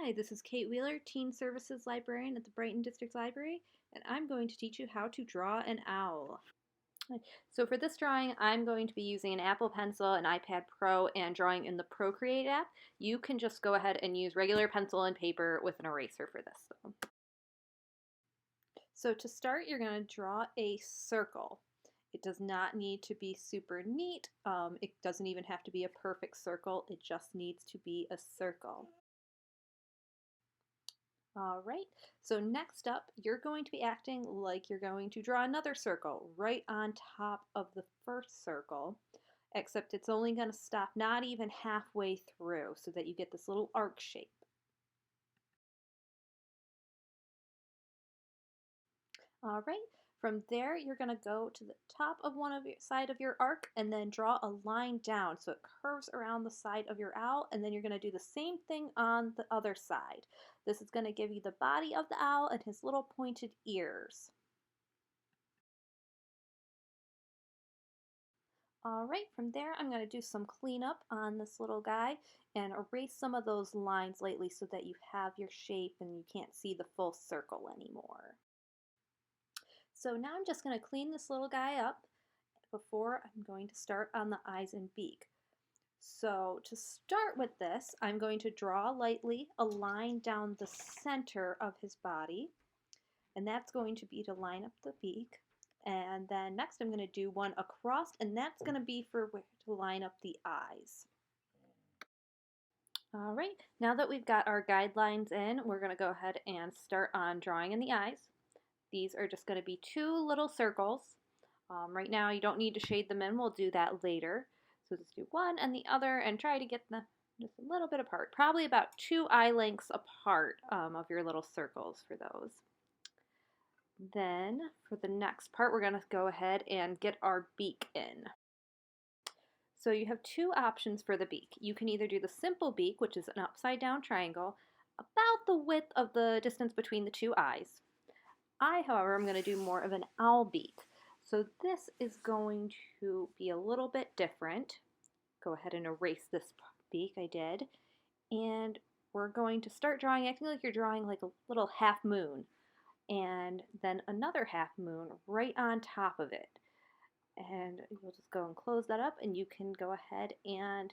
Hi, this is Kate Wheeler, Teen Services Librarian at the Brighton District Library, and I'm going to teach you how to draw an owl. So for this drawing, I'm going to be using an Apple Pencil, an iPad Pro, and drawing in the Procreate app. You can just go ahead and use regular pencil and paper with an eraser for this, though. So to start, you're going to draw a circle. It does not need to be super neat. It doesn't even have to be a perfect circle. It just needs to be a circle. All right, so next up, you're going to be acting like you're going to draw another circle right on top of the first circle, except it's only going to stop not even halfway through so that you get this little arc shape. All right, from there, you're going to go to the top of one of your side of your arc and then draw a line down so it curves around the side of your owl, and then you're going to do the same thing on the other side. This is going to give you the body of the owl and his little pointed ears. All right, from there I'm going to do some cleanup on this little guy and erase some of those lines lightly so that you have your shape and you can't see the full circle anymore. So now I'm just going to clean this little guy up before I'm going to start on the eyes and beak. So to start with this, I'm going to draw lightly a line down the center of his body, and that's going to be to line up the beak. And then next I'm going to do one across, and that's going to be for where to line up the eyes. All right, now that we've got our guidelines in, we're going to go ahead and start on drawing in the eyes. These are just going to be two little circles. Right now you don't need to shade them in, we'll do that later. So just do one and the other and try to get them just a little bit apart, probably about 2 eye lengths apart of your little circles for those. Then for the next part, we're going to go ahead and get our beak in. So you have 2 options for the beak. You can either do the simple beak, which is an upside down triangle, about the width of the distance between the 2 eyes. I, however, am going to do more of an owl beak. So this is going to be a little bit different. Go ahead and erase this beak, I did. And we're going to start drawing, acting like you're drawing like a little half moon, and then another half moon right on top of it. And you'll just go and close that up, and you can go ahead and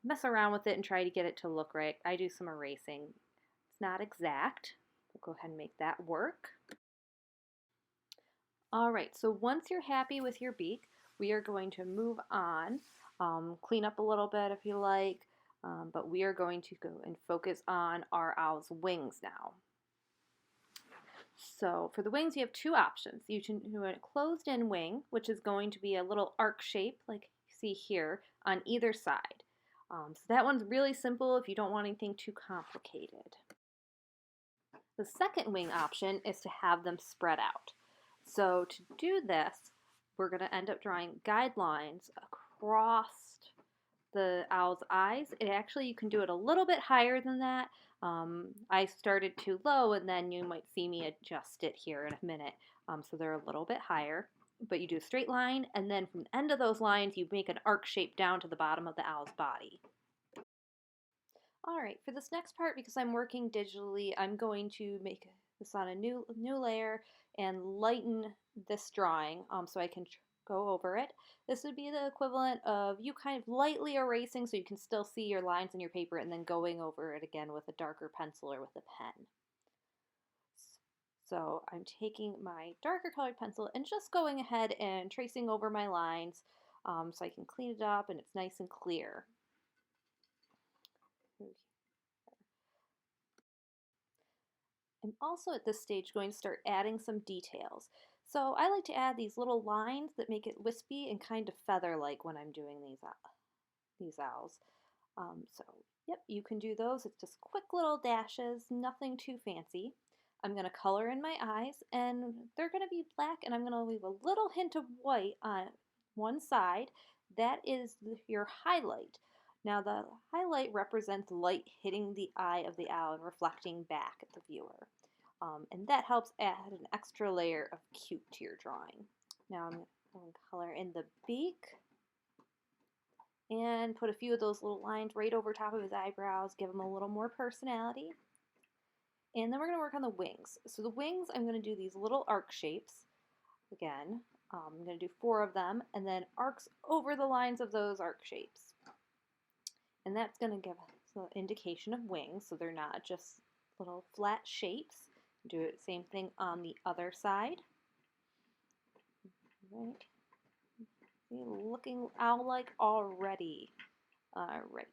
mess around with it and try to get it to look right. I do some erasing. It's not exact. We'll go ahead and make that work. All right, so once you're happy with your beak, we are going to move on, clean up a little bit if you like, but we are going to go and focus on our owl's wings now. So for the wings, you have 2 options. You can do a closed-in wing, which is going to be a little arc shape like you see here on either side. So that one's really simple if you don't want anything too complicated. The second wing option is to have them spread out. So to do this, we're going to end up drawing guidelines across the owl's eyes. You can do it a little bit higher than that. I started too low, and then you might see me adjust it here in a minute. So they're a little bit higher, but you do a straight line, and then from the end of those lines, you make an arc shape down to the bottom of the owl's body. All right, for this next part, because I'm working digitally, I'm going to make this on a new layer and lighten this drawing so I can go over it. This would be the equivalent of you kind of lightly erasing so you can still see your lines in your paper and then going over it again with a darker pencil or with a pen. So I'm taking my darker colored pencil and just going ahead and tracing over my lines so I can clean it up and it's nice and clear. I'm also at this stage going to start adding some details. So I like to add these little lines that make it wispy and kind of feather-like when I'm doing these owls. So yep, you can do those. It's just quick little dashes, nothing too fancy. I'm going to color in my eyes, and they're going to be black, and I'm going to leave a little hint of white on one side. That is your highlight. Now the highlight represents light hitting the eye of the owl and reflecting back at the viewer. And that helps add an extra layer of cute to your drawing. Now I'm going to color in the beak and put a few of those little lines right over top of his eyebrows, give him a little more personality. And then we're going to work on the wings. So the wings, I'm going to do these little arc shapes. Again, I'm going to do 4 of them, and then arcs over the lines of those arc shapes. And that's going to give us an indication of wings, so they're not just little flat shapes. Do the same thing on the other side. Right. Looking owl-like already. All right.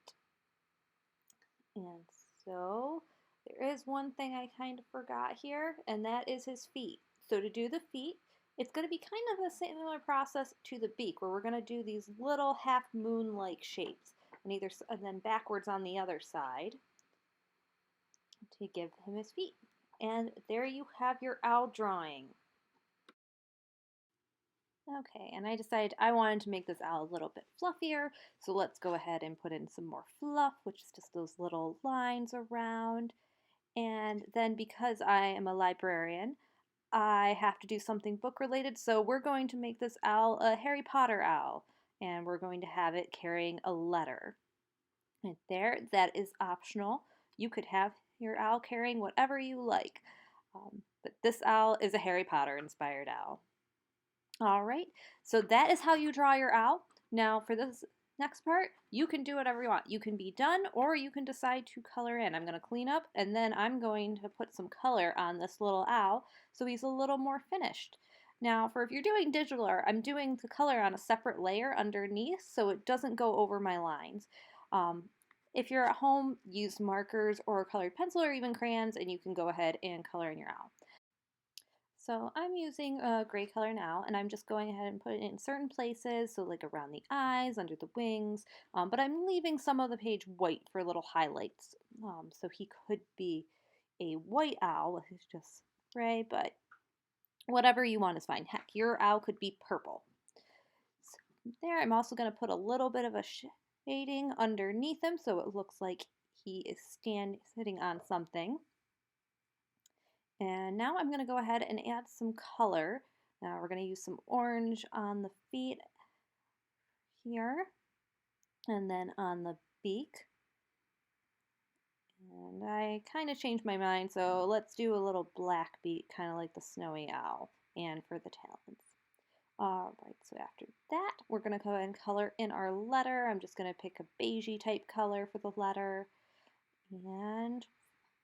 And so there is one thing I kind of forgot here, and that is his feet. So to do the feet, it's going to be kind of a similar process to the beak, where we're going to do these little half moon-like shapes, and then backwards on the other side to give him his feet. And there you have your owl drawing. Okay, and I decided I wanted to make this owl a little bit fluffier, so let's go ahead and put in some more fluff, which is just those little lines around. And then because I am a librarian, I have to do something book related, so we're going to make this owl a Harry Potter owl, and we're going to have it carrying a letter. Right there, that is optional. You could have your owl carrying whatever you like, but this owl is a Harry Potter inspired owl. All right, so that is how you draw your owl. Now for this next part, you can do whatever you want. You can be done, or you can decide to color in. I'm going to clean up, and then I'm going to put some color on this little owl so he's a little more finished. Now, for if you're doing digital art, I'm doing the color on a separate layer underneath so it doesn't go over my lines. If you're at home, use markers or a colored pencil or even crayons, and you can go ahead and color in your owl. So I'm using a gray color now, and I'm just going ahead and put it in certain places, so like around the eyes, under the wings, but I'm leaving some of the page white for little highlights. So he could be a white owl, who's just gray, but whatever you want is fine. Heck, your owl could be purple. So there, I'm also going to put a little bit of a shading underneath him, so it looks like he is sitting on something. And now I'm going to go ahead and add some color. Now we're going to use some orange on the feet here, and then on the beak. And I kind of changed my mind, so let's do a little black beak, kind of like the snowy owl, and for the talons. Alright, so after that, we're going to go ahead and color in our letter. I'm just going to pick a beigey type color for the letter. And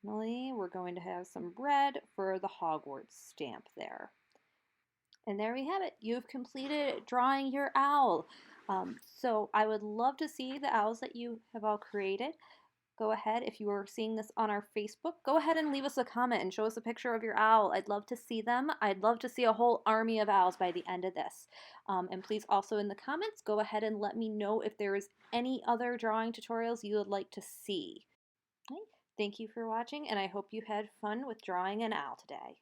finally, we're going to have some red for the Hogwarts stamp there. And there we have it. You've completed drawing your owl. So I would love to see the owls that you have all created. Go ahead, if you are seeing this on our Facebook, go ahead and leave us a comment and show us a picture of your owl. I'd love to see them. I'd love to see a whole army of owls by the end of this. And please also in the comments, go ahead and let me know if there is any other drawing tutorials you would like to see. Okay. Thank you for watching, and I hope you had fun with drawing an owl today.